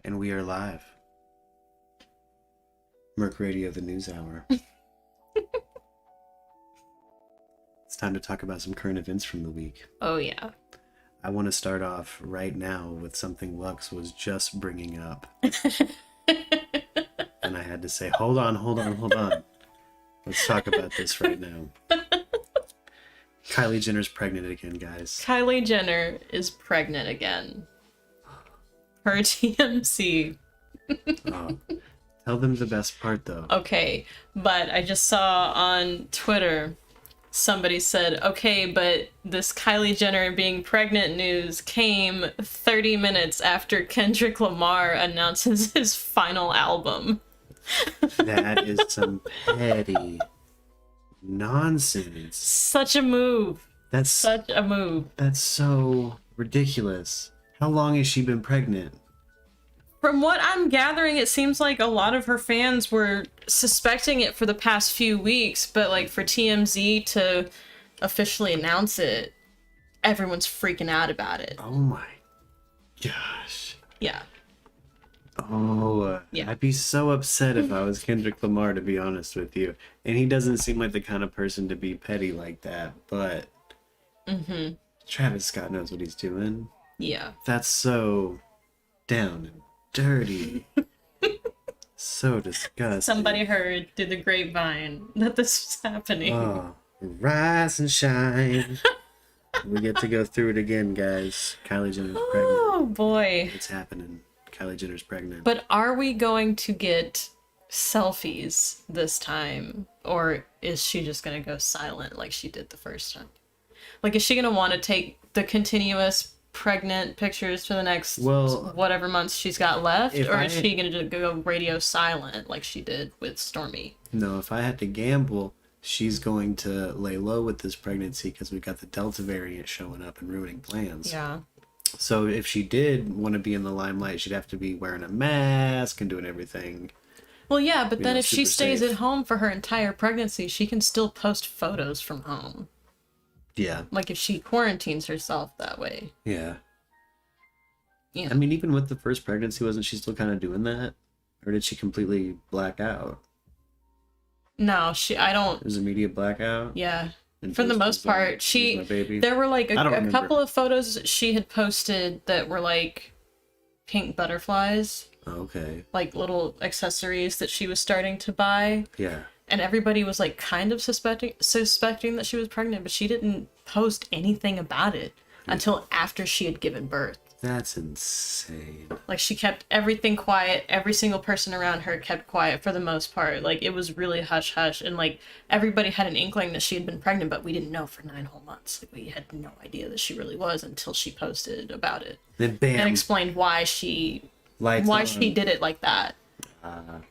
And we are live. Merc Radio, the news hour. It's time to talk about some current events from the week. Oh, yeah. I want to start off right now with something Lux was just bringing up. And I had to say, hold on. Let's talk about this right now. Kylie Jenner's pregnant again, guys. Kylie Jenner is pregnant again. Per TMZ. Oh, tell them the best part, though. Okay, but I just saw on Twitter somebody said, okay, but this Kylie Jenner being pregnant news came 30 minutes after Kendrick Lamar announces his final album. That is some petty nonsense. Such a move. That's Such a move. That's so ridiculous. How long has she been pregnant? From what I'm gathering, it seems like a lot of her fans were suspecting it for the past few weeks, but like for TMZ to officially announce it, everyone's freaking out about it. Oh my gosh. Yeah. Oh, Yeah. I'd be so upset if I was Kendrick Lamar, to be honest with you. And he doesn't seem like the kind of person to be petty like that, but Travis Scott knows what he's doing. Yeah. That's so down and dirty. So disgusting. Somebody heard through the grapevine that this was happening. Oh, rise and shine. We get to go through it again, guys. Kylie Jenner's pregnant. Oh boy. It's happening. Kylie Jenner's pregnant. But are we going to get selfies this time? Or is she just going to go silent like she did the first time? Like, is she going to want to take the continuous pregnant pictures for the next whatever months she's got left? Or is she going to just go radio silent like she did with Stormy? No, if I had to gamble, she's going to lay low with this pregnancy because we've got the Delta variant showing up and ruining plans. Yeah. So if she did want to be in the limelight, she'd have to be wearing a mask and doing everything. Well, yeah, but then if she stays safe at home for her entire pregnancy, she can still post photos from home. Yeah. Like if she quarantines herself that way. Yeah. Yeah. I mean, even with the first pregnancy, wasn't she still kind of doing that? Or did she completely black out? No, I don't. It was a media blackout? Yeah. And For the just most was like, part, "Here's my baby." there were like I don't a remember. couple of photos she had posted that were like pink butterflies, Okay. like little accessories that she was starting to buy. Yeah. And everybody was like kind of suspecting that she was pregnant, but she didn't post anything about it until after she had given birth. That's insane. Like she kept everything quiet. Every single person around her kept quiet for the most part. Like it was really hush hush, and like everybody had an inkling that she had been pregnant, but we didn't know for 9 whole months. Like we had no idea that she really was until she posted about it Then bam. and explained why she Lights on. did it like that.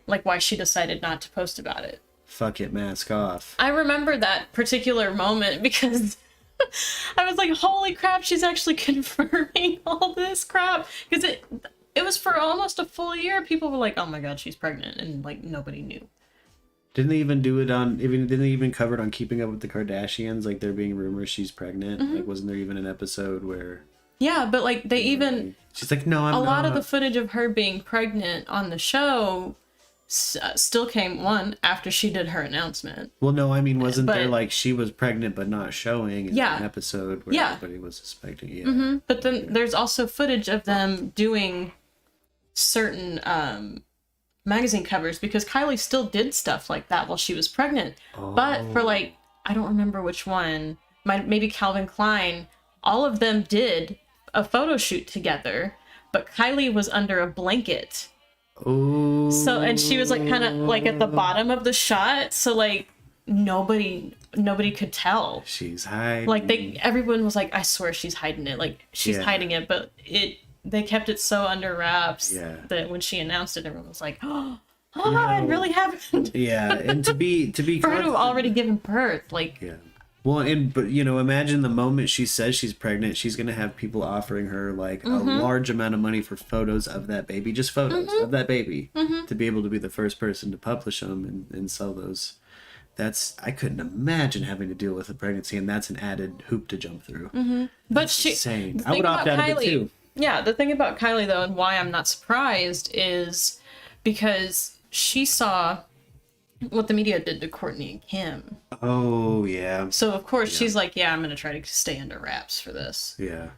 Like why she decided not to post about it. Fuck it, mask off. I remember that particular moment because I was like, holy crap, she's actually confirming all this crap. Because it was for almost a full year. People were like, oh my god, she's pregnant. And like, nobody knew. Didn't they even do it on, didn't they even cover it on Keeping Up with the Kardashians? Like there being rumors she's pregnant? Like wasn't there even an episode where... Yeah, but like they even... She's like, no, I'm not. A lot of the footage of her being pregnant on the show still came, one, after she did her announcement. Well, no, I mean, wasn't there But- like she was pregnant but not showing in Yeah. an episode where Yeah. everybody was suspecting? Yeah. But then there's also footage of them doing certain magazine covers because Kylie still did stuff like that while she was pregnant. But for like, I don't remember which one, maybe Calvin Klein, all of them did a photo shoot together, but Kylie was under a blanket. Oh. So, and she was like kind of like at the bottom of the shot. So like nobody could tell. She's hiding. Like everyone was like, I swear she's hiding it. Like she's Yeah. hiding it, but they kept it so under wraps Yeah. that when she announced it, everyone was like, oh, it really happened. Yeah, and to be For her to have confident- already given birth, like, Yeah. Well, but imagine the moment she says she's pregnant, she's gonna have people offering her like a large amount of money for photos of that baby, just photos of that baby, to be able to be the first person to publish them and sell those. I couldn't imagine having to deal with a pregnancy, and that's an added hoop to jump through. but That's she, insane. I think would opt about out of it Kylie. too. Yeah, the thing about Kylie, though, and why I'm not surprised is because she saw what the media did to Courtney and Kim. Oh, yeah. So, of course, she's like, yeah, I'm going to try to stay under wraps for this. Yeah.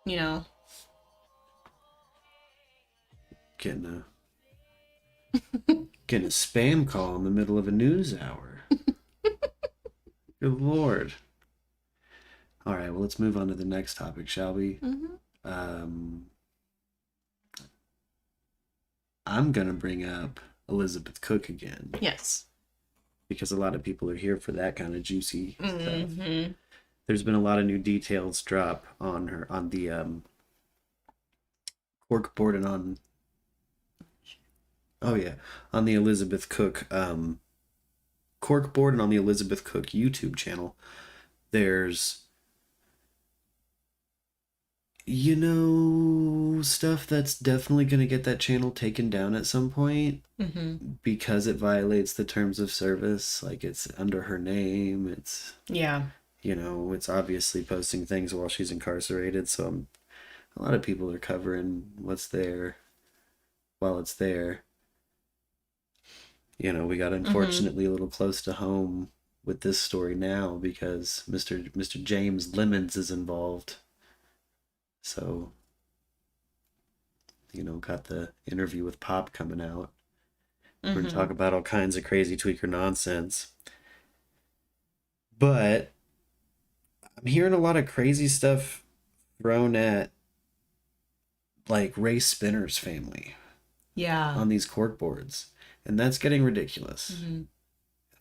You know? Getting a spam call in the middle of a news hour. Good Lord. All right, well, let's move on to the next topic, shall we? I'm going to bring up Elizabeth Cook again. Yes. Because a lot of people are here for that kind of juicy stuff. There's been a lot of new details drop on her, on the cork board and on... Oh, yeah. On the Elizabeth Cook cork board and on the Elizabeth Cook YouTube channel. There's... stuff that's definitely going to get that channel taken down at some point because it violates the terms of service. Like, it's under her name. It's, it's obviously posting things while she's incarcerated. So a lot of people are covering what's there while it's there. We got unfortunately a little close to home with this story now because Mr. James Lemons is involved. So, got the interview with Pop coming out. We're going to talk about all kinds of crazy tweaker nonsense. But I'm hearing a lot of crazy stuff thrown at, like, Ray Spinner's family. Yeah. On these cork boards. And that's getting ridiculous.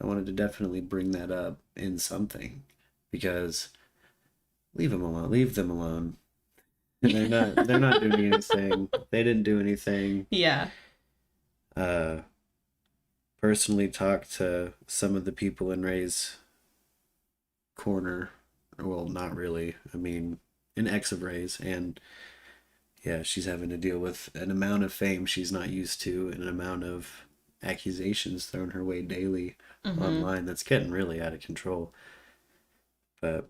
I wanted to definitely bring that up in something. Because leave them alone. And they're not doing anything. They didn't do anything. Yeah. Personally talked to some of the people in Ray's corner. Well, not really. I mean, an ex of Ray's. And yeah, she's having to deal with an amount of fame she's not used to and an amount of accusations thrown her way daily online that's getting really out of control. But,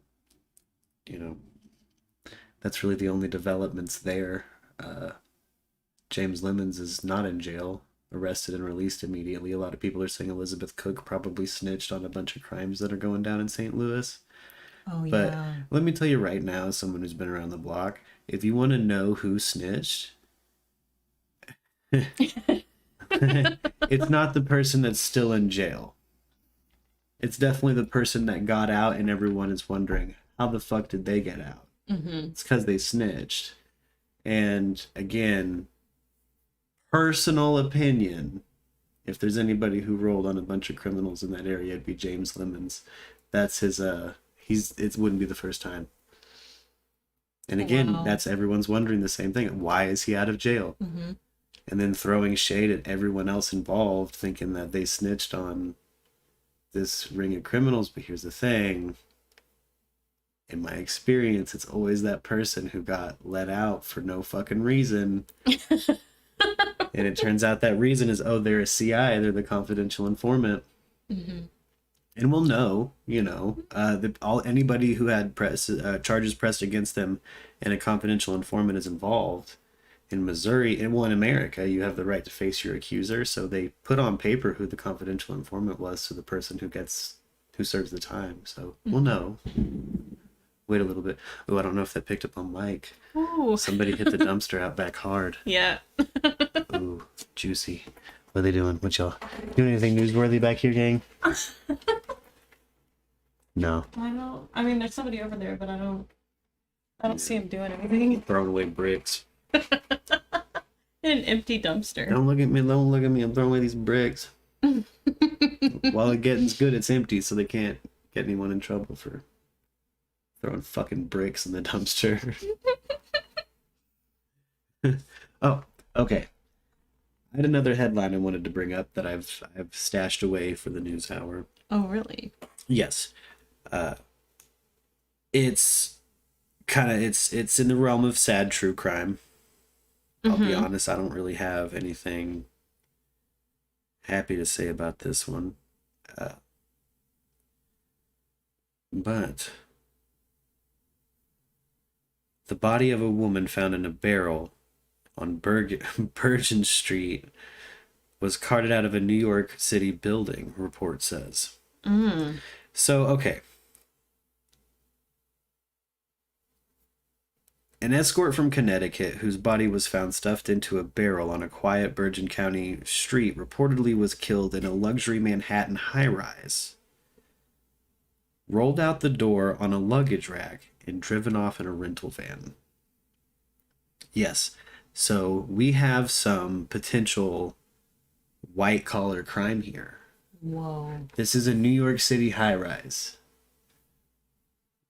that's really the only developments there. James Lemons is not in jail, arrested and released immediately. A lot of people are saying Elizabeth Cook probably snitched on a bunch of crimes that are going down in St. Louis. Oh, yeah. But let me tell you right now, as someone who's been around the block, if you want to know who snitched, it's not the person that's still in jail. It's definitely the person that got out and everyone is wondering, how the fuck did they get out? It's because they snitched. And again, personal opinion, if there's anybody who rolled on a bunch of criminals in that area, it'd be James Lemons. That's his, it wouldn't be the first time. And again, that's everyone's wondering the same thing. Why is he out of jail? And then throwing shade at everyone else involved, thinking that they snitched on this ring of criminals. But here's the thing. In my experience, it's always that person who got let out for no fucking reason. And it turns out that reason is, they're a CI, they're the confidential informant. And we'll know, anybody who had charges pressed against them and a confidential informant is involved. In Missouri, and in America, you have the right to face your accuser. So they put on paper who the confidential informant was to the person who serves the time. So we'll know. Wait a little bit. Oh, I don't know if that picked up on mic. Ooh. Somebody hit the dumpster out back hard. Yeah. Ooh, juicy. What are they doing? What y'all doing? Anything newsworthy back here, gang? No. I mean, there's somebody over there, but I don't see him doing anything. Throwing away bricks. In an empty dumpster. Don't look at me. I'm throwing away these bricks. While it gets good, it's empty, so they can't get anyone in trouble for throwing fucking bricks in the dumpster. Oh, okay. I had another headline I wanted to bring up that I've stashed away for the news hour. Oh, really? Yes. It's in the realm of sad true crime. I'll be honest, I don't really have anything happy to say about this one. But The body of a woman found in a barrel on Bergen Street was carted out of a New York City building, report says. So, okay. An escort from Connecticut, whose body was found stuffed into a barrel on a quiet Bergen County street, reportedly was killed in a luxury Manhattan high-rise, rolled out the door on a luggage rack, and driven off in a rental van. Yes, so we have some potential white-collar crime here. Whoa. This is a New York City high-rise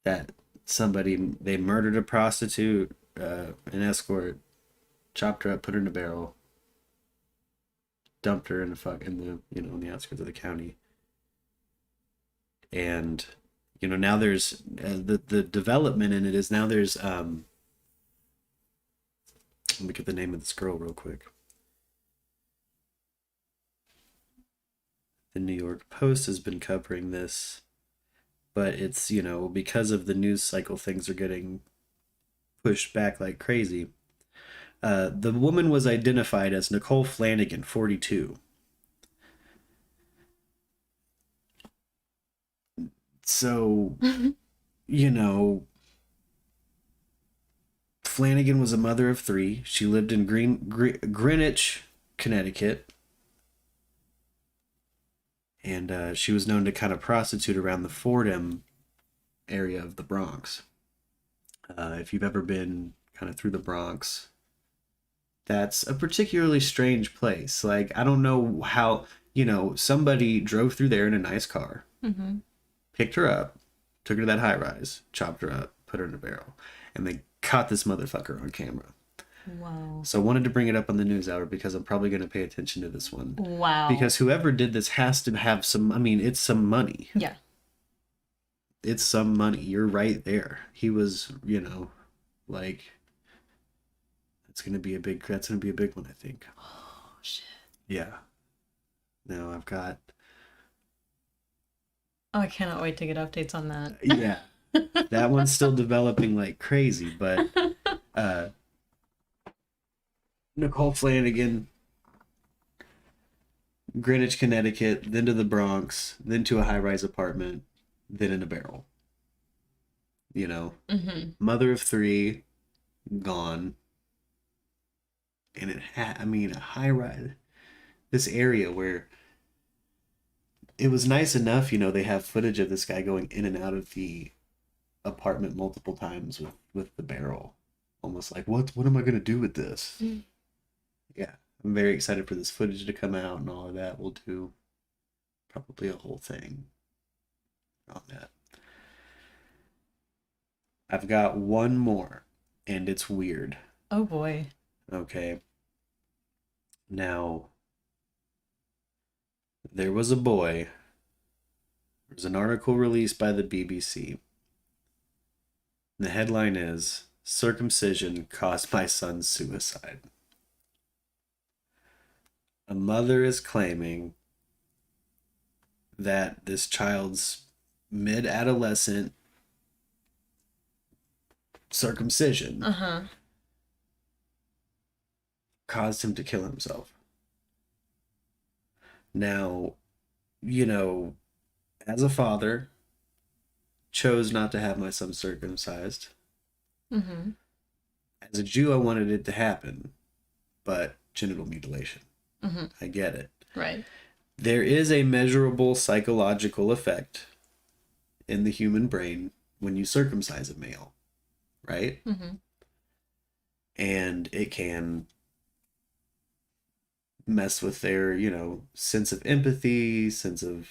that they murdered a prostitute, an escort, chopped her up, put her in a barrel, dumped her in the outskirts of the county. And now there's the development in it is now there's let me get the name of this girl real quick. The New York Post has been covering this, but it's, because of the news cycle, things are getting pushed back like crazy. The woman was identified as Nicole Flanagan, 42. So, Flanagan was a mother of 3. She lived in Greenwich, Connecticut. And she was known to kind of prostitute around the Fordham area of the Bronx. If you've ever been kind of through the Bronx, that's a particularly strange place. Like, I don't know how, somebody drove through there in a nice car, picked her up, took her to that high rise, chopped her up, put her in a barrel, and they caught this motherfucker on camera. Wow. So I wanted to bring it up on the news hour because I'm probably going to pay attention to this one. Wow. Because whoever did this has to have it's some money. Yeah. It's some money. You're right there. He was, that's going to be a big one, I think. Oh, shit. Yeah. Now I've got... Oh, I cannot wait to get updates on that. Yeah. That one's still developing like crazy, but Nicole Flanagan, Greenwich, Connecticut, then to the Bronx, then to a high-rise apartment, then in a barrel. Mother of 3, gone. And it had, a high-rise, this area where it was nice enough, they have footage of this guy going in and out of the apartment multiple times with the barrel. Almost like, what am I going to do with this? Yeah, I'm very excited for this footage to come out and all of that. We'll do probably a whole thing on that. I've got one more, and it's weird. Oh boy. Okay. Now, there was a boy. There was an article released by the BBC. The headline is, "Circumcision caused my son's suicide." A mother is claiming that this child's mid-adolescent circumcision caused him to kill himself. Now, as a father, chose not to have my son circumcised. As a Jew, I wanted it to happen, but genital mutilation. I get it. Right. There is a measurable psychological effect in the human brain when you circumcise a male, right? And it can mess with their, sense of empathy, sense of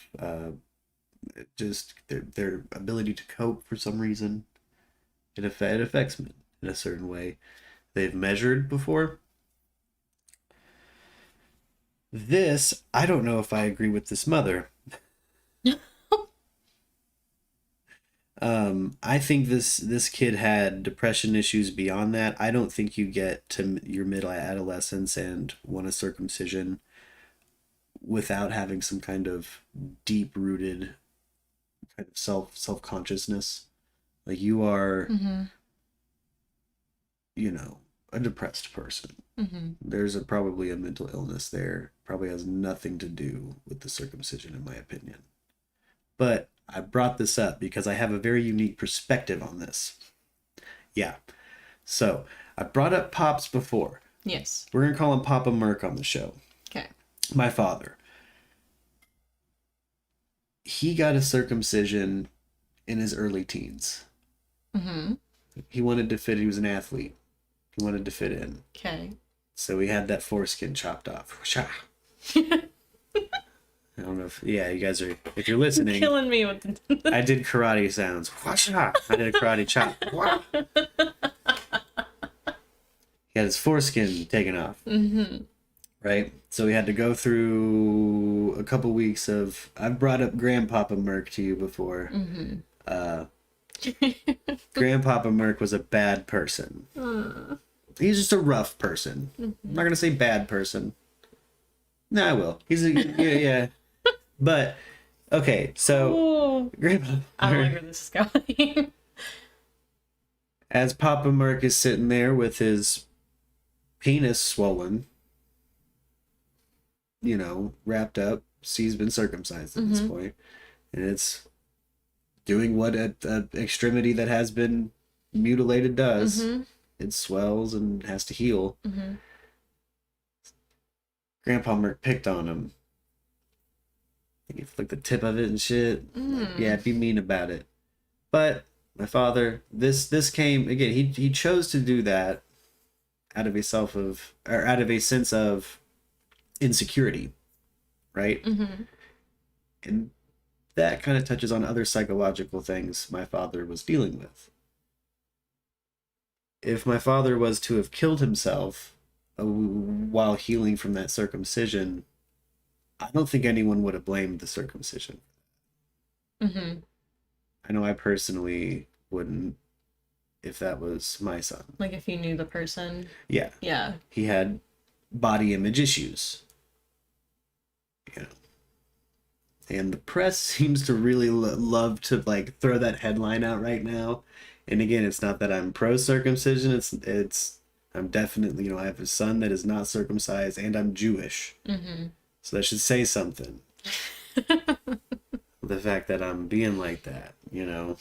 just their ability to cope for some reason. It affects men in a certain way. They've measured before. This, I don't know if I agree with this mother. I think this kid had depression issues beyond that. I don't think you get to your mid-adolescence and want a circumcision without having some kind of deep-rooted kind of self-consciousness. Like, you are you know, a depressed person. Mm-hmm. There's probably a mental illness there. Probably has nothing to do with the circumcision, in my opinion. But I brought this up because I have a very unique perspective on this. Yeah. So I brought up Pops before. Yes. We're going to call him Papa Merc on the show. Okay. My father. He got a circumcision in his early teens. Mm-hmm. He wanted to fit. He was an athlete. He wanted to fit in. Okay. So he had that foreskin chopped off. I don't know if, yeah, you guys are, if you're listening. Killing me with the... I did karate sounds. I did a karate chop. He had his foreskin taken off. Mm-hmm. Right? So we had to go through a couple weeks of, I've brought up Grandpapa Merc to you before. Mm-hmm. Grandpapa Merc was a bad person. He's just a rough person. I'm not going to say bad person. No, I will. He's a, yeah. But, okay, so Grandpa I don't like where this is going. As Papa Merc is sitting there with his penis swollen, you know, wrapped up, he's been circumcised at this point, and it's doing what an extremity that has been mutilated does. It swells and has to heal. Grandpa Merc picked on him. He flicked the tip of it and shit. Like, yeah, be mean about it. But my father, this came again. He chose to do that out of a sense of insecurity, right? And that kind of touches on other psychological things my father was dealing with. If my father was to have killed himself while healing from that circumcision, I don't think anyone would have blamed the circumcision. I know I personally wouldn't if that was my son. Like if you knew the person. Yeah. Yeah. He had body image issues. You know. And the press seems to really love to like throw that headline out right now. And again, it's not that I'm pro circumcision. It's I'm definitely, you know, I have a son that is not circumcised and I'm Jewish. So that should say something. The fact that I'm being like that, you know.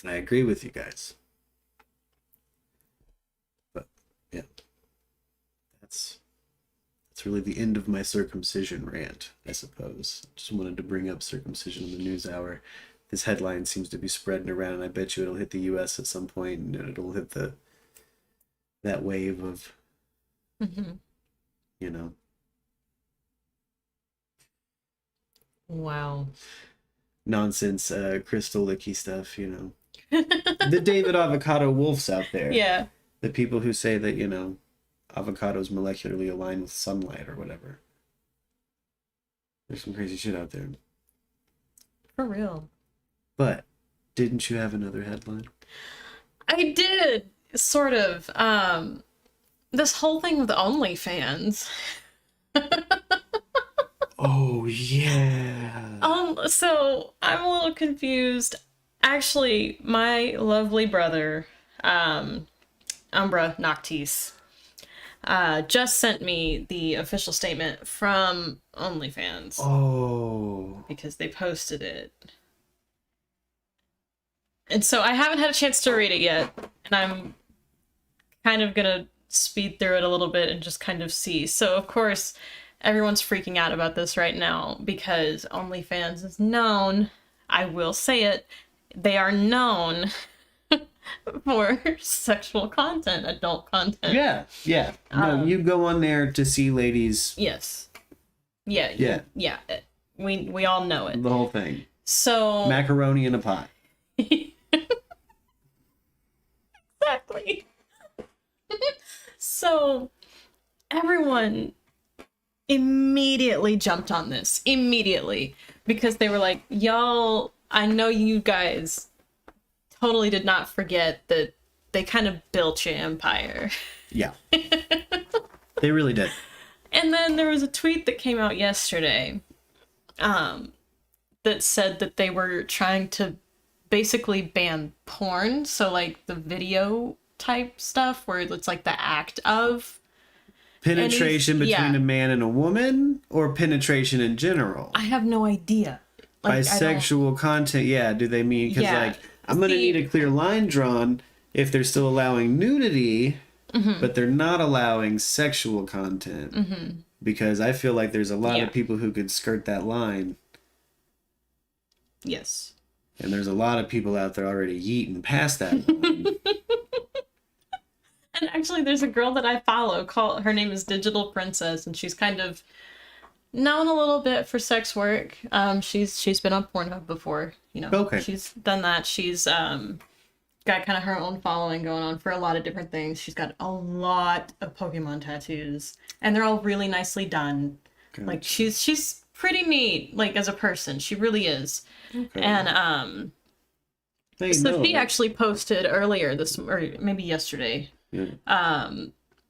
I agree with you guys. But yeah. That's really the end of my circumcision rant, I suppose. Just wanted to bring up circumcision in the news hour. This headline seems to be spreading around, and I bet you it'll hit the US at some point, and it'll hit that wave of you know. Wow. Nonsense, crystal licky stuff, you know. The David Avocado Wolves out there. Yeah. The people who say that, you know, avocados molecularly align with sunlight or whatever. There's some crazy shit out there. For real. But didn't you have another headline? I did, sort of. This whole thing with OnlyFans. Oh, yeah. So I'm a little confused. Actually, my lovely brother, Umbra Noctis, just sent me the official statement from OnlyFans. Oh. Because they posted it. And so I haven't had a chance to read it yet, and I'm kind of gonna speed through it a little bit and just kind of see. So, of course, everyone's freaking out about this right now because OnlyFans is known, I will say it, they are known for sexual content, adult content. Yeah. No, you go on there to see ladies. Yes. Yeah. We all know it. The whole thing. So macaroni in a pot. Exactly. So everyone immediately jumped on this. Immediately. Because they were like, y'all, I know you guys totally did not forget that they kind of built your empire. Yeah. They really did. And then there was a tweet that came out yesterday that said that they were trying to basically ban porn. So like the video type stuff where it's like the act of penetration between a man and a woman, or penetration in general? I have no idea. By sexual content, do they mean, because like I'm gonna need a clear line drawn if they're still allowing nudity, but they're not allowing sexual content, because I feel like there's a lot of people who could skirt that line. Yes. And there's a lot of people out there already yeeting past that line. And actually, there's a girl that I follow. Her name is Digital Princess, and she's kind of known a little bit for sex work. She's been on Pornhub before, you know. Okay. She's done that. She's got kind of her own following going on for a lot of different things. She's got a lot of Pokemon tattoos, and they're all really nicely done. Gotcha. Like she's pretty neat, like as a person. She really is. Okay. And so she actually posted earlier or maybe yesterday.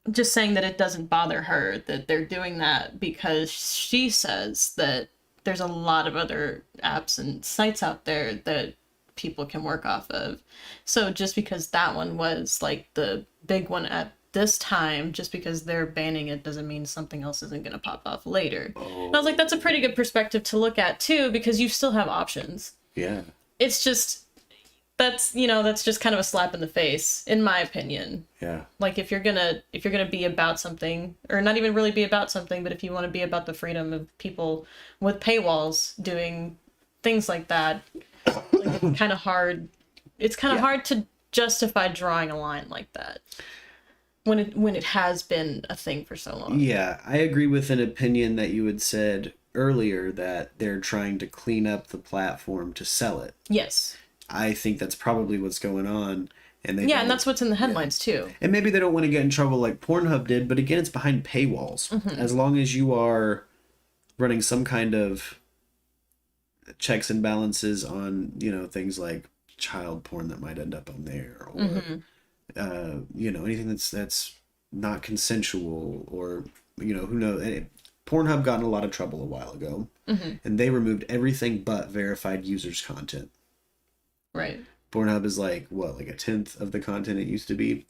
Just saying that it doesn't bother her that they're doing that, because she says that there's a lot of other apps and sites out there that people can work off of. So just because that one was like the big one at this time, just because they're banning it doesn't mean something else isn't going to pop off later. And I was like, that's a pretty good perspective to look at too, because you still have options. Yeah. It's just, that's just kind of a slap in the face, in my opinion. Yeah. Like if you're gonna be about something, or not even really be about something, but if you want to be about the freedom of people with paywalls doing things like that, like it's kind of hard. It's kind of hard to justify drawing a line like that when it has been a thing for so long. Yeah, I agree with an opinion that you had said earlier, that they're trying to clean up the platform to sell it. Yes. I think that's probably what's going on. And and that's what's in the headlines too. And maybe they don't want to get in trouble like Pornhub did, but again, it's behind paywalls. As long as you are running some kind of checks and balances on, things like child porn that might end up on there, or anything that's not consensual, or who knows. Pornhub got in a lot of trouble a while ago, and they removed everything but verified users' content. Right. Pornhub is like a 10th of the content it used to be.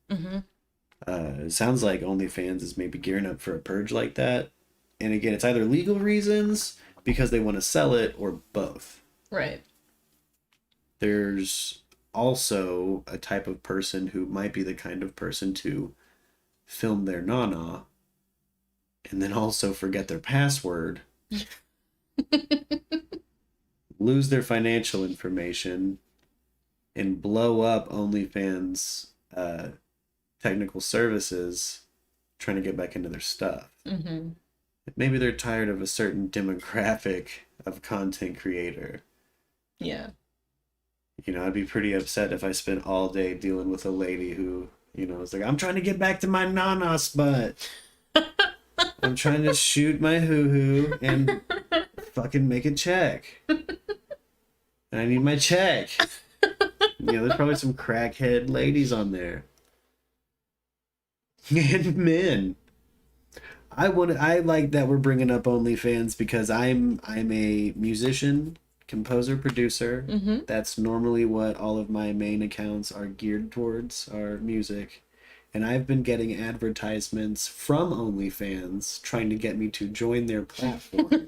It sounds like OnlyFans is maybe gearing up for a purge like that. And again, it's either legal reasons, because they want to sell it, or both. Right. There's also a type of person who might be the kind of person to film their nana and then also forget their password. Lose their financial information, and blow up OnlyFans technical services trying to get back into their stuff. Maybe they're tired of a certain demographic of content creator. Yeah. I'd be pretty upset if I spent all day dealing with a lady who, is like, I'm trying to get back to my nana spot. I'm trying to shoot my hoo-hoo and fucking make a check. And I need my check. There's probably some crackhead ladies on there. And men. I like that we're bringing up OnlyFans, because I'm a musician, composer, producer. That's normally what all of my main accounts are geared towards, are music. And I've been getting advertisements from OnlyFans trying to get me to join their platform.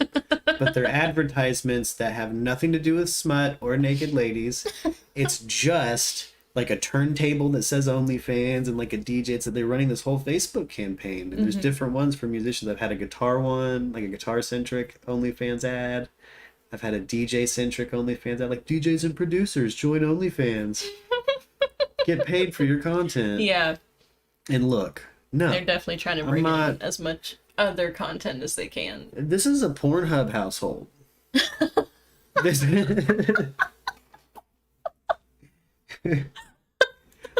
But they're advertisements that have nothing to do with smut or naked ladies. It's just like a turntable that says OnlyFans, and like a DJ. So they're running this whole Facebook campaign. And there's different ones for musicians. I've had a guitar one, like a guitar-centric OnlyFans ad. I've had a DJ-centric OnlyFans ad, like DJs and producers, join OnlyFans. Get paid for your content. Yeah. And look, no. They're definitely trying to bring in as much other content as they can. This is a Pornhub household.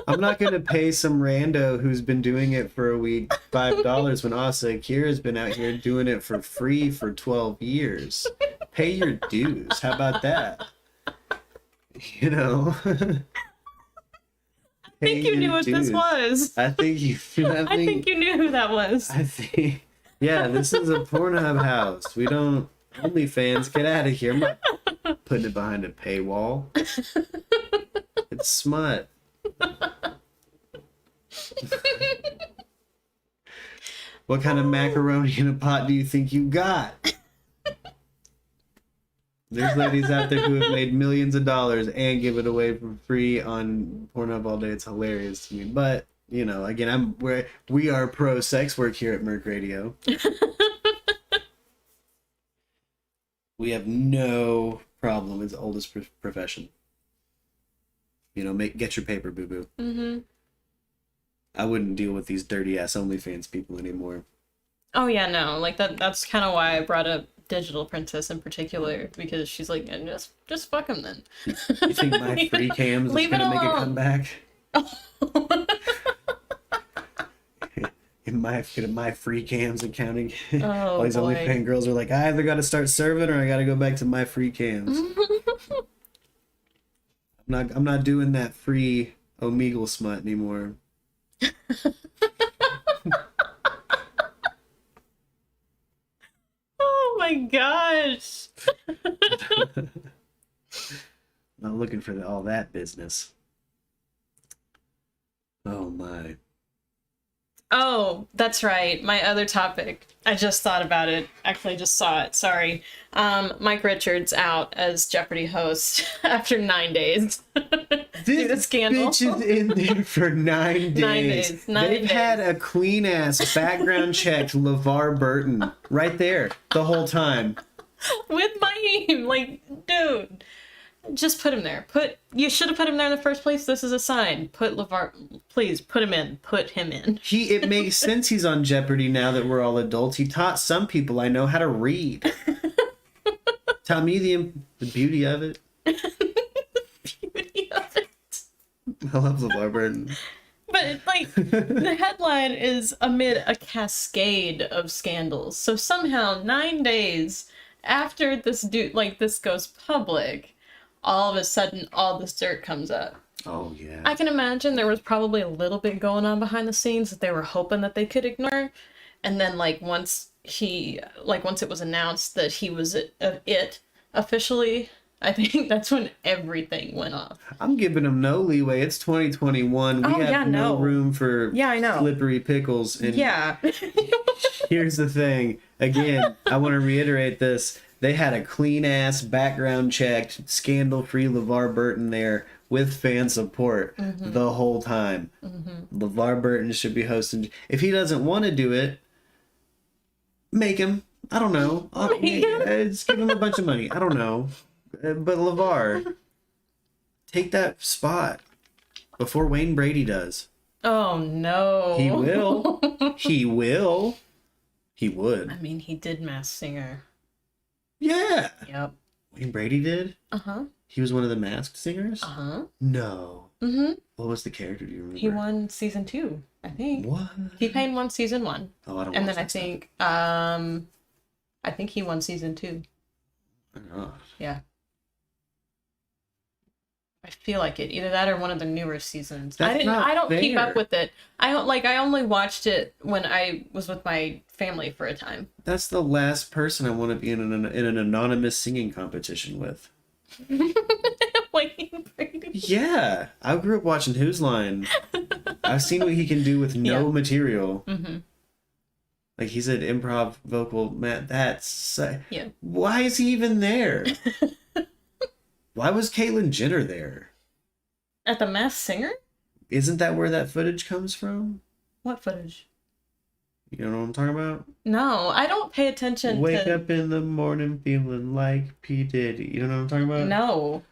I'm not going to pay some rando who's been doing it for a week $5 when Asa Akira's been out here doing it for free for 12 years. Pay your dues. How about that? I think you knew what this was. I think you knew who that was. This is a Pornhub house. We don't OnlyFans. Get out of here. I'm not putting it behind a paywall. It's smut. What kind of macaroni in a pot do you think you got? There's ladies out there who have made millions of dollars and give it away for free on Pornhub all day. It's hilarious to me. But, you know, again, we are pro sex work here at Merc Radio. We have no problem. It's the oldest profession. You know, get your paper, boo-boo. Mm-hmm. I wouldn't deal with these dirty-ass OnlyFans people anymore. Oh, yeah, no. Like, that's kind of why I brought up Digital Princess in particular, because she's like, just fuck him then. You think my free cams is going to make a comeback? In my free cams accounting, all these OnlyFans girls are like, I either got to start serving or I got to go back to my free cams. I'm not doing that free Omegle smut anymore. Oh my gosh. Not looking for all that business. Oh my. Oh, that's right. My other topic. I just thought about it. Actually, I just saw it. Sorry. Mike Richards out as Jeopardy host after 9 days. Due to scandal. Bitch is in there for 9 days. 9 days. They've had a clean ass background checked LeVar Burton right there the whole time. With my name. Like, dude. Just put him there. You should have put him there in the first place. This is a sign. Put LeVar, please put him in. Put him in. It makes sense he's on Jeopardy now that we're all adults. He taught some people I know how to read. Tell me the beauty of it. Beauty of it. I love LeVar Burton. But like the headline is amid a cascade of scandals. So somehow 9 days after this goes public, all of a sudden, all this dirt comes up. Oh, yeah. I can imagine there was probably a little bit going on behind the scenes that they were hoping that they could ignore. And then, once it was announced that he was it officially, I think that's when everything went off. I'm giving him no leeway. It's 2021. We have no room for slippery pickles. And here's the thing. Again, I want to reiterate this. They had a clean-ass, background-checked, scandal-free LeVar Burton there with fan support the whole time. Mm-hmm. LeVar Burton should be hosting. If he doesn't want to do it, make him. I don't know. Just give him a bunch of money. I don't know. But LeVar, take that spot before Wayne Brady does. Oh, no. He will. He will. He would. I mean, he did Masked Singer. Yeah. Yep. Wayne Brady did? Uh-huh. He was one of the Masked Singers? Uh-huh. No. Mm-hmm. What was the character? Do you remember? He won season 2, I think. What? T-Pain won season 1. Oh, I don't know. And then I think he won season 2. Oh. Yeah. I feel like it. Either that or one of the newer seasons. I don't keep up with it. I only watched it when I was with my family for a time. That's the last person I want to be in an anonymous singing competition with. Wayne Brady. Yeah. I grew up watching Who's Line. I've seen what he can do with no material. Mm-hmm. Like, he's an improv vocal man. Why is he even there? Why was Caitlyn Jenner there? At the Masked Singer? Isn't that where that footage comes from? What footage? You know what I'm talking about? No, I don't pay attention Wake up in the morning feeling like P. Diddy. You don't know what I'm talking about? No.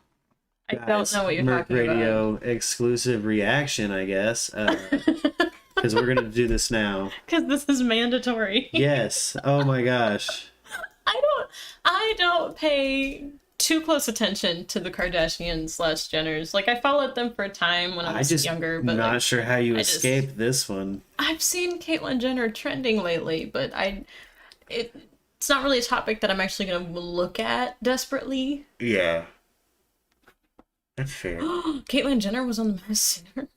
I don't know what you're Merc talking Radio about. exclusive reaction, I guess. Because we're going to do this now. Because this is mandatory. Yes. Oh my gosh. I don't pay too close attention to the Kardashians/Jenners. Like, I followed them for a time when I was younger, but not sure how you escaped this one. I've seen Caitlyn Jenner trending lately, but it's not really a topic that I'm actually going to look at desperately. Yeah. That's fair. Caitlyn Jenner was on the Masked Singer.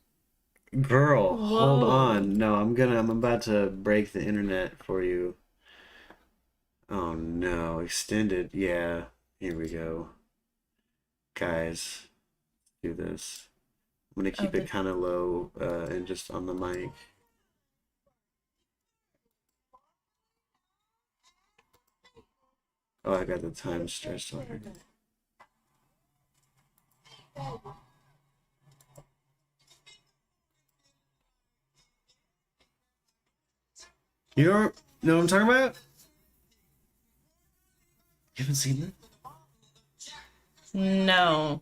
Girl, Whoa. Hold on. No, I'm about to break the internet for you. Oh no, extended. Yeah. Here we go. Guys, do this. I'm going to keep it kind of low and just on the mic. Oh, I got the time stretched on her. You know what I'm talking about? You haven't seen that? No.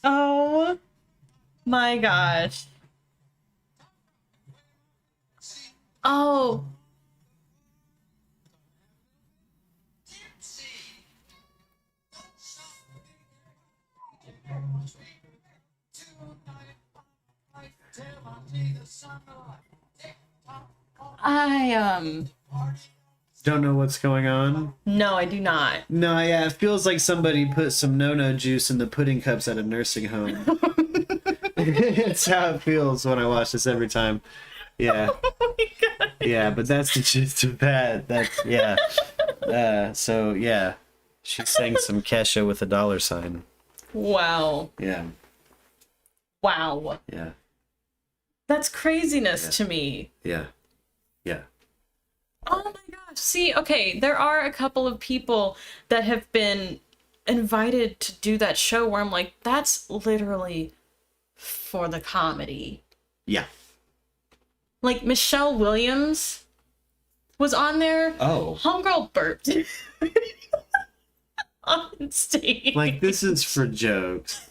Oh my gosh. Oh. I Don't know what's going on. No, I do not. No, yeah, it feels like somebody put some no-no juice in the pudding cups at a nursing home. It's how it feels when I watch this every time. Yeah. Oh my god. Yeah, but that's the gist of that. That's, yeah. So, yeah. She sang some Kesha with a dollar sign. Wow. Yeah. Wow. Yeah. That's craziness to me. Yeah. Yeah. Oh my gosh. See, okay, there are a couple of people that have been invited to do that show where I'm like, that's literally for the comedy. Yeah. Like Michelle Williams was on there. Oh. Homegirl burped on stage. Like, this is for jokes.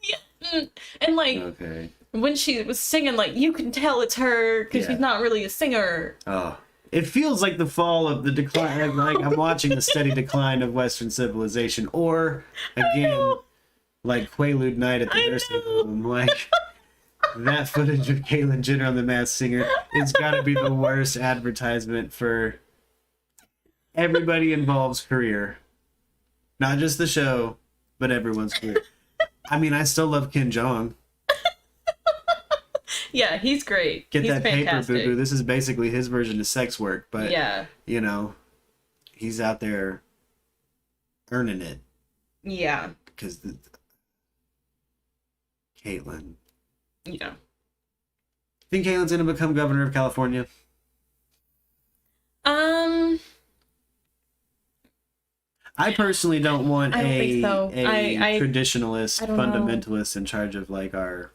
Yeah. And like, Okay. when she was singing, like, you can tell it's her because she's not really a singer. Oh. It feels like the fall of the decline. Like, I'm watching the steady decline of Western civilization. Or, again, like Quaalude Night at the nursing home. Like, that footage of Caitlyn Jenner on The Masked Singer, it's got to be the worst advertisement for everybody involved's career. Not just the show, but everyone's career. I mean, I still love Ken Jeong. Yeah, he's great. Get he's that fantastic. paper, boo-boo. This is basically his version of sex work, but, yeah. you know, he's out there earning it. Yeah. Because Caitlyn. Yeah. Think Caitlyn's going to become governor of California? I personally don't want I don't think so. a traditionalist I don't know. fundamentalist in charge of like our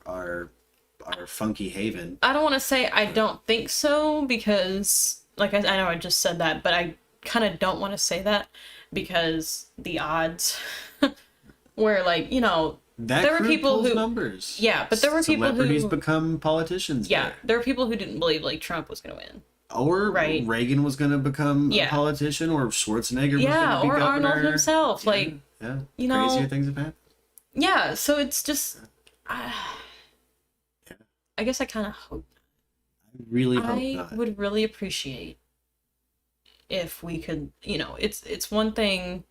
funky haven. I don't want to say I don't think so because, like, I know I just said that, but I kind of don't want to say that because the odds where, like, you know, That there were crew people pulls who numbers. Yeah, but there were people Celebrities who become politicians. Yeah, there. there were people who didn't believe like Trump was going to win. Or Right. Reagan was going to become a politician, or Schwarzenegger was going to be or governor. Arnold himself. Yeah, Like, yeah. you know, Crazier things have happened. Yeah, so it's just, I guess I kind of hope. I really hope I not. would really appreciate if we could, you know, it's one thing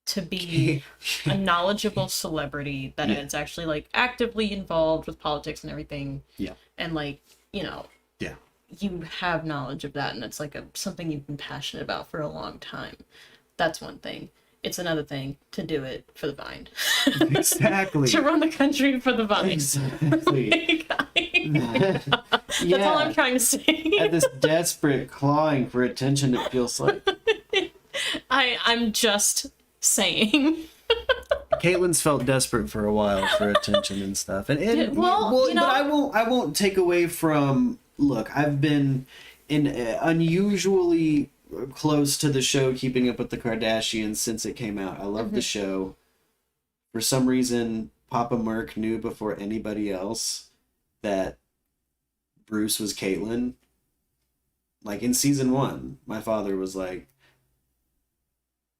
to be a knowledgeable celebrity that is actually like actively involved with politics and everything. Yeah. And like, you know, Yeah. you have knowledge of that and it's like something you've been passionate about for a long time. That's one thing. It's another thing to do it for the Vine. Exactly. To run the country for the Vine. Exactly. That's all I'm trying to say. At this desperate clawing for attention, it feels like. I'm just saying. Caitlyn's felt desperate for a while for attention and stuff, and well, you know, but I won't take away from. Look, I've been in unusually close to the show Keeping Up with the Kardashians since it came out. I love the show. For some reason, Papa Merc knew before anybody else that Bruce was Caitlyn. Like in season 1, my father was like,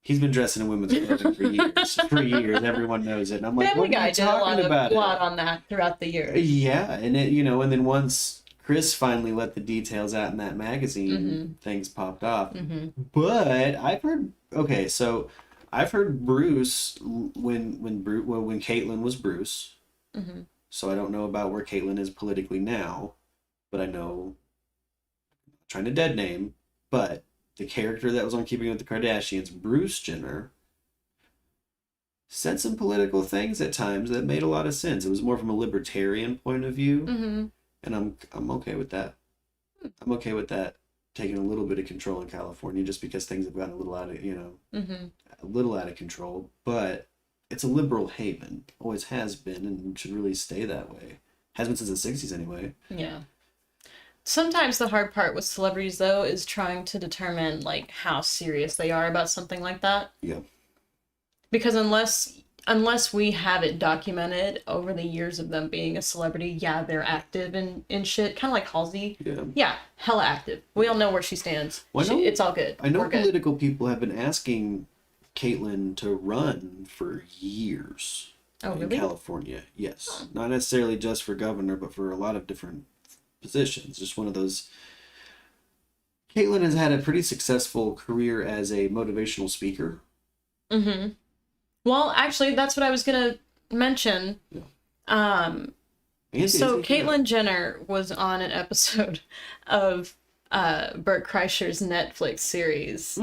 he's been dressing in women's clothing for years. For years, everyone knows it. And I'm like, Family what are Guy you did talking about? a lot on that throughout the years. Yeah, and it, you know, and then once Chris finally let the details out in that magazine, things popped off. But I've heard I've heard Bruce when Caitlyn was Bruce. So I don't know about where Caitlyn is politically now, but I know, I'm trying to dead name, but the character that was on Keeping Up with the Kardashians, Bruce Jenner, said some political things at times that made a lot of sense. It was more from a libertarian point of view. And I'm okay with that. I'm okay with that taking a little bit of control in California just because things have gotten a little out of, a little out of control. But it's a liberal haven. Always has been and should really stay that way. Has been since the 60s anyway. Yeah. Sometimes the hard part with celebrities, though, is trying to determine, like, how serious they are about something like that. Yeah. Because unless we have it documented over the years of them being a celebrity, yeah, they're active in shit. Kind of like Halsey. Yeah. Yeah, hella active. We all know where she stands. Well, It's all good. I know We're political people have been asking Caitlyn to run for years in California. Yes. Oh. Not necessarily just for governor, but for a lot of different positions. Just one of those. Caitlyn has had a pretty successful career as a motivational speaker. Mm-hmm. Well, actually, that's what I was gonna mention. Yeah. So Caitlyn Jenner was on an episode of Bert Kreischer's Netflix series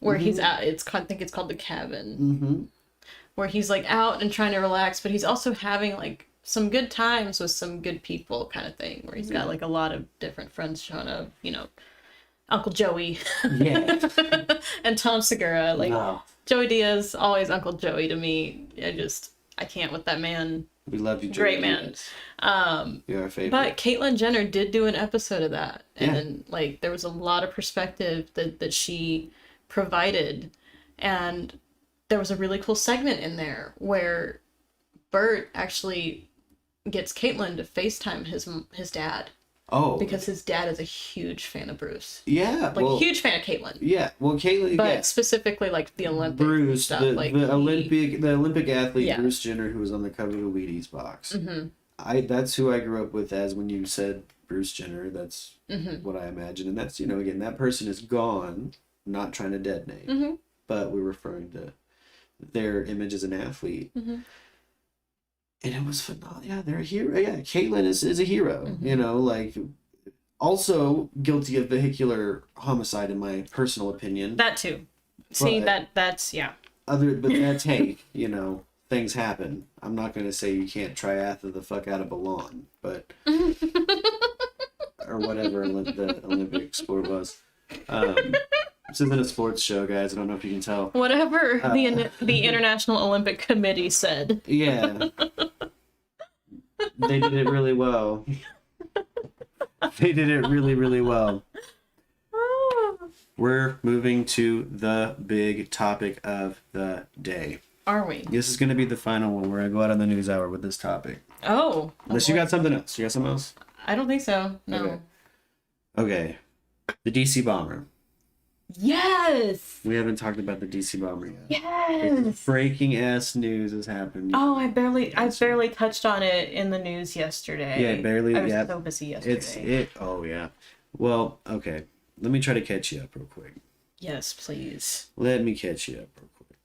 where he's out. I think it's called The Cabin, where he's like out and trying to relax, but he's also having like some good times with some good people, kind of thing. Where he's got like a lot of different friends showing up, Uncle Joey, and Tom Segura. Like Joey Diaz, always Uncle Joey to me. I can't with that man. We love you, Joey. Great man. You're our favorite. But Caitlyn Jenner did do an episode of that. And like there was a lot of perspective that she provided. And there was a really cool segment in there where Bert actually gets Caitlyn to FaceTime his dad. Oh. Because his dad is a huge fan of Bruce. Yeah. Like a huge fan of Caitlyn. Yeah. Well, Caitlyn. But specifically like the Olympic Bruce, stuff. the Olympic athlete Bruce Jenner, who was on the cover of the Wheaties box. Mm-hmm. That's who I grew up with as when you said Bruce Jenner. That's what I imagine, and that's again that person is gone. Not trying to detonate, but we're referring to their image as an athlete. And it was phenomenal. Yeah, they're a hero. Yeah, Caitlyn is a hero. Like also guilty of vehicular homicide in my personal opinion. That too. See, that's But that's hey, things happen. I'm not gonna say you can't triathlon the fuck out of a lawn, but or whatever the Olympic sport was. This isn't a sports show, guys. I don't know if you can tell. Whatever the International Olympic Committee said. Yeah. They did it really well. They did it really, really well. We're moving to the big topic of the day. Are we? This is going to be the final one. We're going to go out on the news hour with this topic. Oh. Unless you got something else. You got something else? I don't think so. No. Okay. The DC bomber. Yes. We haven't talked about the DC bomber yet. Yes. Breaking ass news has happened. Oh, I barely touched on it in the news yesterday. Yeah, barely. I was so busy yesterday. Oh yeah. Well, okay. Let me try to catch you up real quick. Yes, please. Let me catch you up real quick.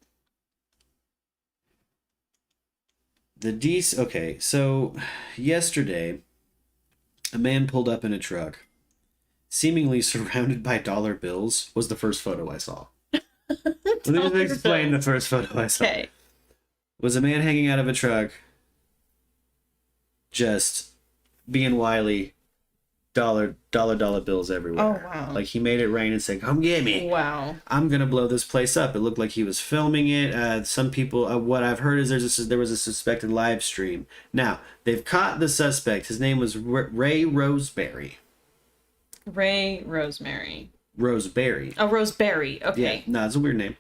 The DC. Okay, so yesterday, a man pulled up in a truck, seemingly surrounded by dollar bills. Was the first photo I saw. Let me just explain the first photo I saw. Okay. Was a man hanging out of a truck, just being wily, dollar bills everywhere. Oh, wow. Like he made it rain and said, "Come get me." Wow. I'm gonna blow this place up. It looked like he was filming it. Some people, what I've heard is there was a suspected live stream. Now they've caught the suspect. His name was Ray Roseberry. Ray Rosemary. Roseberry. Oh, Roseberry. Okay. Yeah, no, it's a weird name.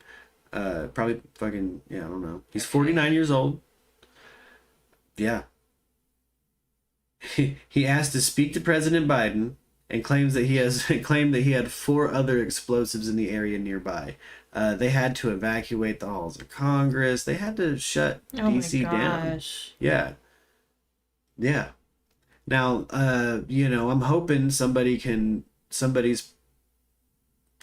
Probably fucking, I don't know. He's 49 years old. Yeah. He asked to speak to President Biden and claimed that he had 4 other explosives in the area nearby. They had to evacuate the halls of Congress. They had to shut DC down. Yeah. Yeah. Now, I'm hoping somebody's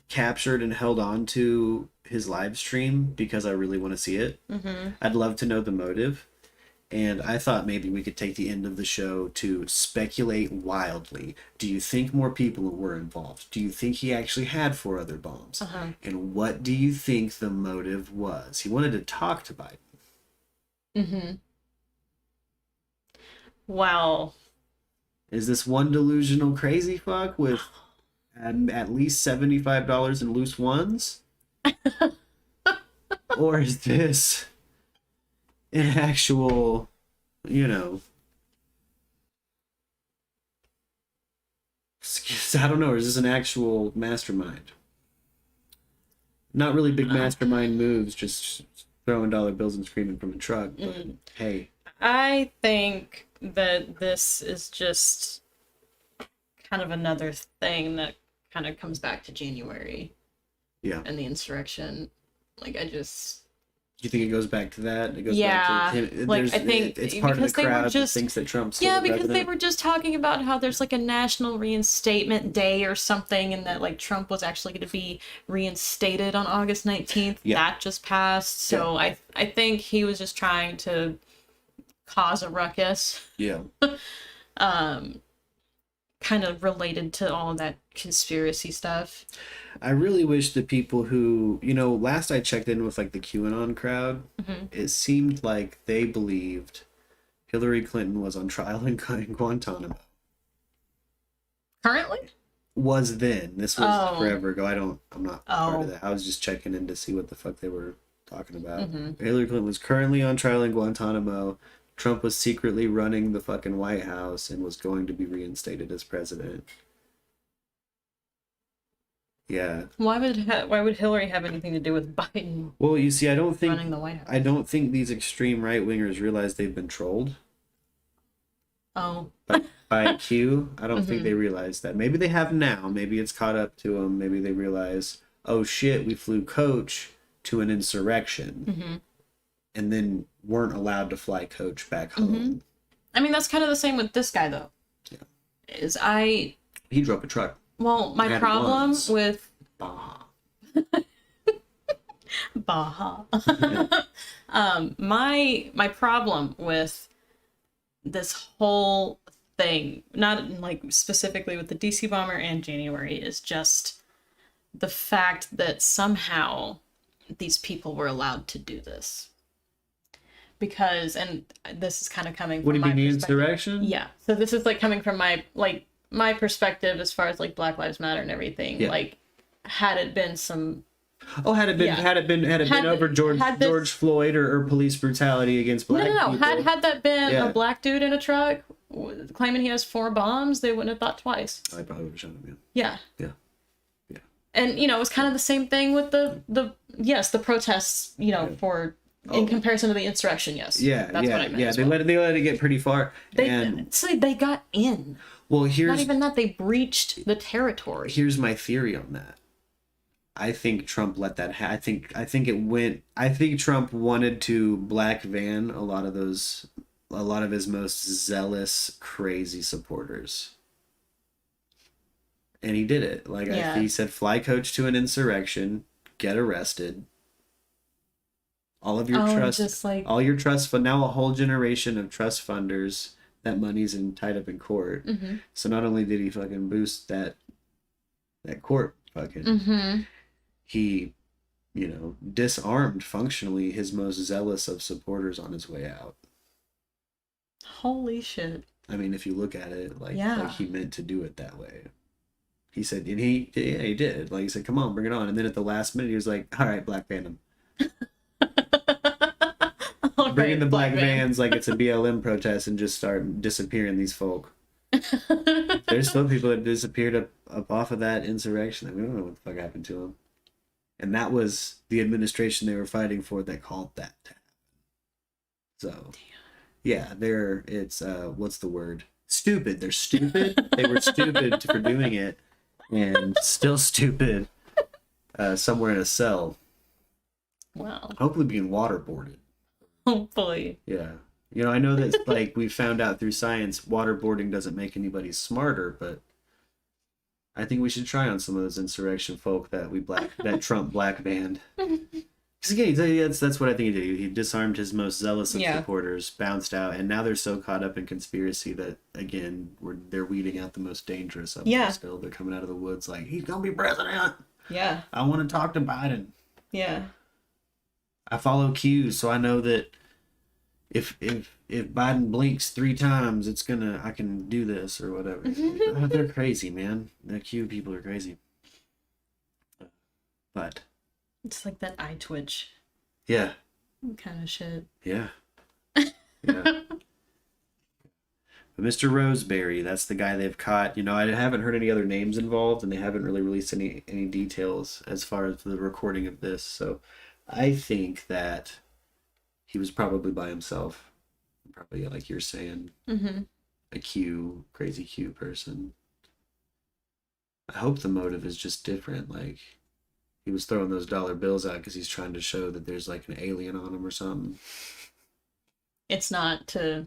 captured and held on to his live stream because I really want to see it. Mm-hmm. I'd love to know the motive. And I thought maybe we could take the end of the show to speculate wildly. Do you think more people were involved? Do you think he actually had 4 other bombs? Uh-huh. And what do you think the motive was? He wanted to talk to Biden. Mm-hmm. Wow. Is this one delusional crazy fuck with at least $75 in loose ones? Or is this an actual, you know, I don't know, or is this an actual mastermind? Not really big mastermind moves, just throwing dollar bills and screaming from a truck. But hey. I think that this is just kind of another thing that kind of comes back to January. Yeah. And the insurrection. Like, I just... Do you think it goes back to that? It goes back to him. Like, I think it's part of the crowd just, that thinks that Trump's still the president. They were just talking about how there's like a national reinstatement day or something, and that like Trump was actually going to be reinstated on August 19th. Yeah. That just passed. So yeah. I think he was just trying to cause a ruckus. Yeah. Kind of related to all of that conspiracy stuff. I really wish the people who, last I checked in with like the QAnon crowd, it seemed like they believed Hillary Clinton was on trial in Guantanamo. Currently? Was then. This was forever ago. I'm not part of that. I was just checking in to see what the fuck they were talking about. Hillary Clinton was currently on trial in Guantanamo. Trump was secretly running the fucking White House and was going to be reinstated as president. Yeah. Why would Hillary have anything to do with Biden? Well, you see, I don't think running the White House? I don't think these extreme right wingers realize they've been trolled. Oh. By Q, I don't think they realize that. Maybe they have now. Maybe it's caught up to them. Maybe they realize, oh shit, we flew Coach to an insurrection, and then weren't allowed to fly Coach back home. I mean, that's kind of the same with this guy, though. Yeah. He drove a truck. Well, my problem with Baja. My problem with this whole thing, not like specifically with the DC bomber and January, is just the fact that somehow these people were allowed to do this. Because, and this is kind of coming from my perspective. What do you mean, the insurrection? Yeah. So this is like coming from my perspective as far as like Black Lives Matter and everything. Yeah. Like, had it been some... Oh, had it been over George Floyd or police brutality against black people? No. Had that been a black dude in a truck claiming he has 4 bombs, they wouldn't have thought twice. I probably would have shot him, yeah. Yeah. And, it was kind of the same thing with the protests, for... In comparison to the insurrection, yes. Yeah, that's what I meant. Yeah, they let it get pretty far. So they got in. Well, not even that, they breached the territory. Here's my theory on that. I think Trump let that I think Trump wanted to black van a lot of his most zealous, crazy supporters. And he did it. He said, fly Coach to an insurrection, get arrested. All of your all your trust fund, now a whole generation of trust funders, that money's tied up in court. So not only did he fucking boost that court fucking, he, disarmed functionally his most zealous of supporters on his way out. Holy shit. I mean, if you look at it, like he meant to do it that way. He said, and he did. Like, he said, come on, bring it on. And then at the last minute, he was like, all right, black band him. Bring in the black vans like it's a BLM protest and just start disappearing these folk. There's still people that disappeared up off of that insurrection. We don't know what the fuck happened to them. And that was the administration they were fighting for that called that to happen. So, yeah, it's what's the word? Stupid. They're stupid. They were stupid for doing it, and still stupid somewhere in a cell. Wow. Hopefully being waterboarded. Hopefully. Yeah. I know that like we found out through science, waterboarding doesn't make anybody smarter, but I think we should try on some of those insurrection folk that Trump black band. Because again, that's what I think he did. He disarmed his most zealous of supporters, bounced out, and now they're so caught up in conspiracy that again they're weeding out the most dangerous of them still. They're coming out of the woods like, he's gonna be president. Yeah. I want to talk to Biden. Yeah. I follow Q, so I know that, if Biden blinks 3 times, I can do this or whatever. They're crazy, man. The Q people are crazy. But It's like that eye twitch yeah, kind of shit. yeah, yeah. But Mr. Roseberry, that's the guy they've caught. I haven't heard any other names involved, and they haven't really released any details as far as the recording of this. So I think that he was probably by himself. Probably, like you're saying, a crazy Q person. I hope the motive is just different. Like, he was throwing those dollar bills out because he's trying to show that there's like an alien on him or something. It's not to...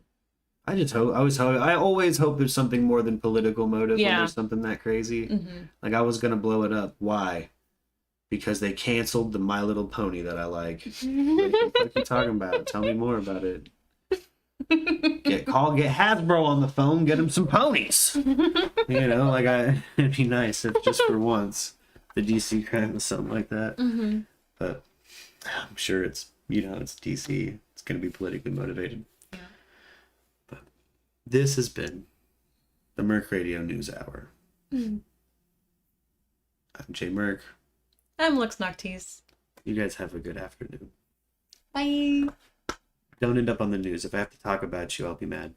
I always hope there's something more than political motive when there's something that crazy. Like, I was gonna blow it up. Why? Because they canceled the My Little Pony that I like. Like, what are you talking about? Tell me more about it. Get Hasbro on the phone, get him some ponies. It'd be nice if just for once the DC crime was something like that. But I'm sure it's DC. It's gonna be politically motivated. This has been the Merc Radio News Hour. I'm Jay Merc. I'm Lux Noctis. You guys have a good afternoon. Bye. Don't end up on the news. If I have to talk about you, I'll be mad.